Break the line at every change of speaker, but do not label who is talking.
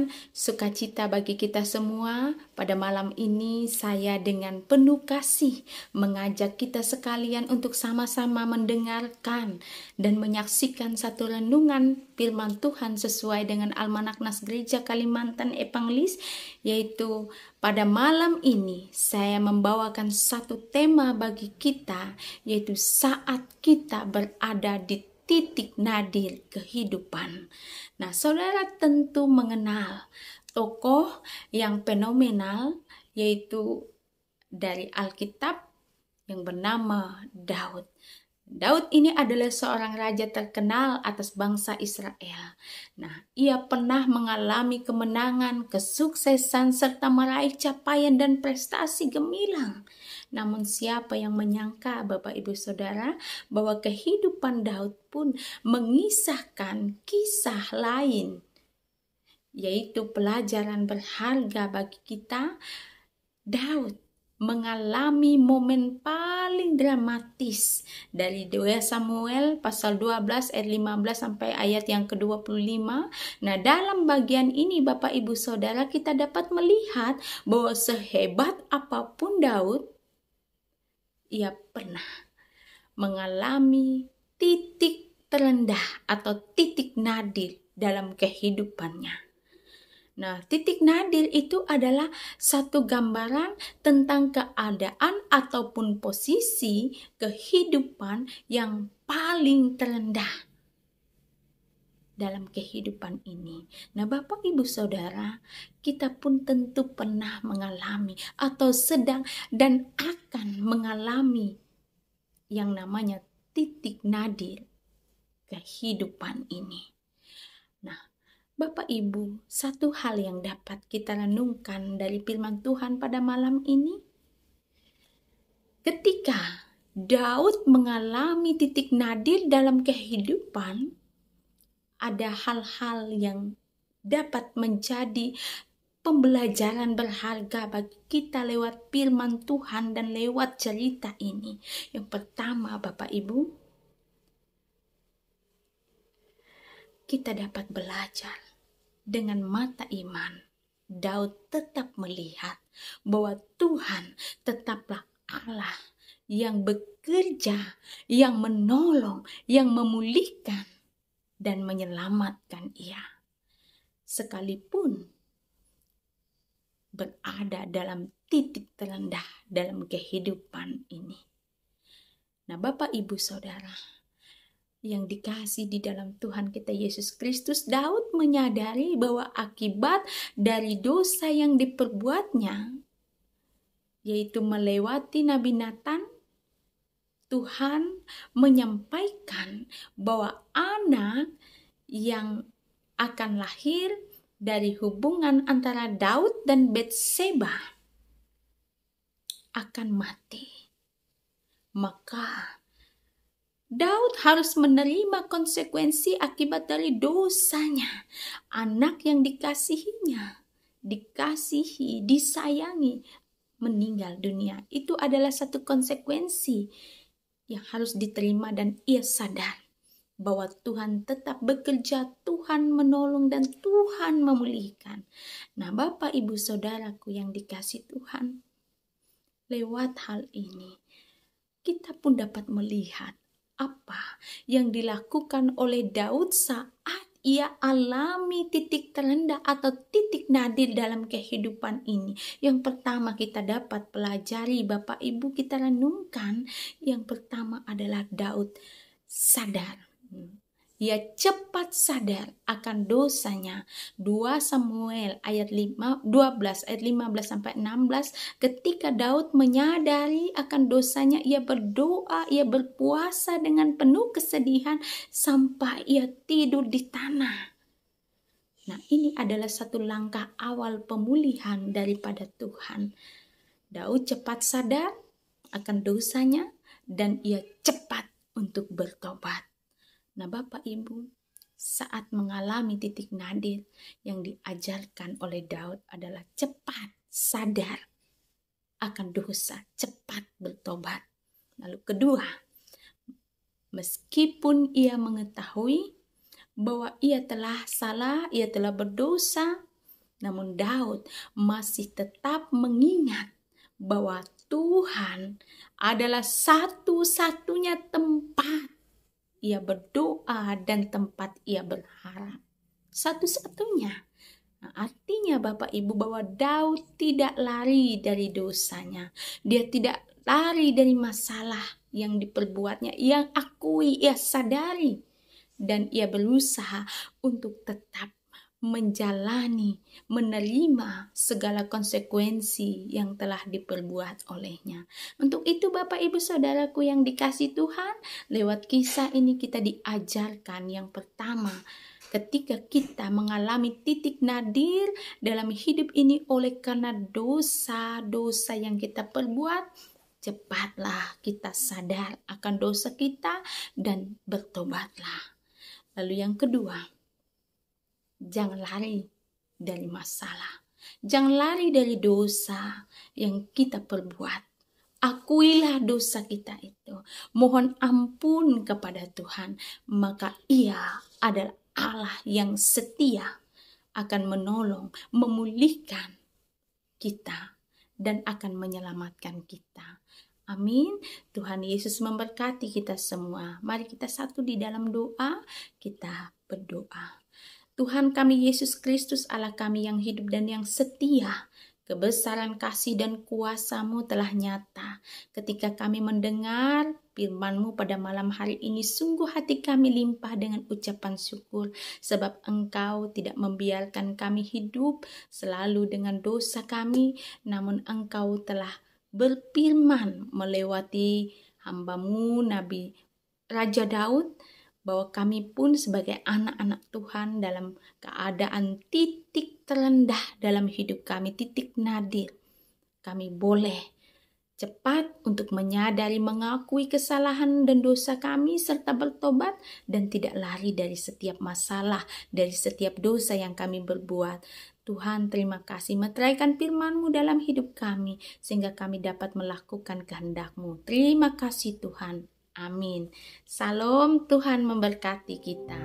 Tuhan, sukacita bagi kita semua. Pada malam ini saya dengan penuh kasih mengajak kita sekalian untuk sama-sama mendengarkan dan menyaksikan satu renungan firman Tuhan sesuai dengan Almanak Nas Gereja Kalimantan Evangelis, yaitu pada malam ini saya membawakan satu tema bagi kita, yaitu saat kita berada di titik nadir kehidupan. Nah, saudara tentu mengenal tokoh yang fenomenal, yaitu dari Alkitab yang bernama Daud. Daud ini adalah seorang raja terkenal atas bangsa Israel. Nah, ia pernah mengalami kemenangan, kesuksesan, serta meraih capaian dan prestasi gemilang. Namun siapa yang menyangka, Bapak Ibu Saudara, bahwa kehidupan Daud pun mengisahkan kisah lain, yaitu pelajaran berharga bagi kita. Daud mengalami momen paling dramatis dari 2 Samuel pasal 12 ayat 15 sampai ayat yang ke-25. Nah, dalam bagian ini Bapak Ibu Saudara, kita dapat melihat bahwa sehebat apapun Daud, ia pernah mengalami titik terendah atau titik nadir dalam kehidupannya. Nah, titik nadir itu adalah satu gambaran tentang keadaan ataupun posisi kehidupan yang paling terendah dalam kehidupan ini. Nah, Bapak Ibu Saudara, kita pun tentu pernah mengalami atau sedang dan akan mengalami yang namanya titik nadir kehidupan ini. Nah, Bapak Ibu, satu hal yang dapat kita renungkan dari firman Tuhan pada malam ini, ketika Daud mengalami titik nadir dalam kehidupan, ada hal-hal yang dapat menjadi pembelajaran berharga bagi kita lewat firman Tuhan dan lewat cerita ini. Yang pertama, Bapak Ibu, kita dapat belajar dengan mata iman. Daud tetap melihat bahwa Tuhan tetaplah Allah yang bekerja, yang menolong, yang memulihkan dan menyelamatkan ia, sekalipun berada dalam titik terendah dalam kehidupan ini. Nah, Bapak Ibu Saudara yang dikasihi di dalam Tuhan kita Yesus Kristus, Daud menyadari bahwa akibat dari dosa yang diperbuatnya, yaitu melewati Nabi Natan, Tuhan menyampaikan bahwa anak yang akan lahir dari hubungan antara Daud dan Batseba akan mati. Maka Daud harus menerima konsekuensi akibat dari dosanya. Anak yang dikasihinya, dikasihi, disayangi, meninggal dunia. Itu adalah satu konsekuensi yang harus diterima, dan ia sadar bahwa Tuhan tetap bekerja, Tuhan menolong, dan Tuhan memulihkan. Nah, Bapak Ibu Saudaraku yang dikasihi Tuhan, lewat hal ini kita pun dapat melihat apa yang dilakukan oleh Daud saat ia alami titik terendah atau titik nadir dalam kehidupan ini. Yang pertama kita dapat pelajari, Bapak Ibu, kita renungkan. Yang pertama adalah Daud sadar. Ia cepat sadar akan dosanya. 2 Samuel ayat 12 ayat 15 sampai 16, ketika Daud menyadari akan dosanya, ia berdoa, ia berpuasa dengan penuh kesedihan sampai ia tidur di tanah. Nah, ini adalah satu langkah awal pemulihan daripada Tuhan. Daud cepat sadar akan dosanya dan ia cepat untuk bertobat. Nah, Bapak Ibu, saat mengalami titik nadir, yang diajarkan oleh Daud adalah cepat sadar akan dosa, cepat bertobat. Lalu kedua, meskipun ia mengetahui bahwa ia telah salah, ia telah berdosa, Namun Daud masih tetap mengingat bahwa Tuhan adalah satu-satunya tempat ia berdoa dan tempat ia berharap. Satu-satunya. Nah, artinya Bapak Ibu bahwa Daud tidak lari dari dosanya. Dia tidak lari dari masalah yang diperbuatnya. Ia akui, ia sadari. Dan ia berusaha untuk tetap menjalani, menerima segala konsekuensi yang telah diperbuat olehnya. Untuk itu Bapak Ibu Saudaraku yang dikasihi Tuhan, lewat kisah ini kita diajarkan yang pertama, ketika kita mengalami titik nadir dalam hidup ini oleh karena dosa-dosa yang kita perbuat, cepatlah kita sadar akan dosa kita dan bertobatlah. Lalu yang kedua, jangan lari dari masalah. Jangan lari dari dosa yang kita perbuat. Akuilah dosa kita itu. Mohon ampun kepada Tuhan. Maka Ia adalah Allah yang setia, akan menolong, memulihkan kita, dan akan menyelamatkan kita. Amin. Tuhan Yesus memberkati kita semua. Mari kita satu di dalam doa, kita berdoa. Tuhan kami Yesus Kristus, Allah kami yang hidup dan yang setia, kebesaran kasih dan kuasa-Mu telah nyata. Ketika kami mendengar firman-Mu pada malam hari ini, sungguh hati kami limpah dengan ucapan syukur, sebab Engkau tidak membiarkan kami hidup selalu dengan dosa kami, namun Engkau telah berfirman melewati hamba-Mu Nabi Raja Daud, bahwa kami pun sebagai anak-anak Tuhan dalam keadaan titik terendah dalam hidup kami, titik nadir, kami boleh cepat untuk menyadari, mengakui kesalahan dan dosa kami, serta bertobat dan tidak lari dari setiap masalah, dari setiap dosa yang kami berbuat. Tuhan, terima kasih meteraikan firman-Mu dalam hidup kami, sehingga kami dapat melakukan kehendak-Mu. Terima kasih Tuhan. Amin. Salam, Tuhan memberkati kita.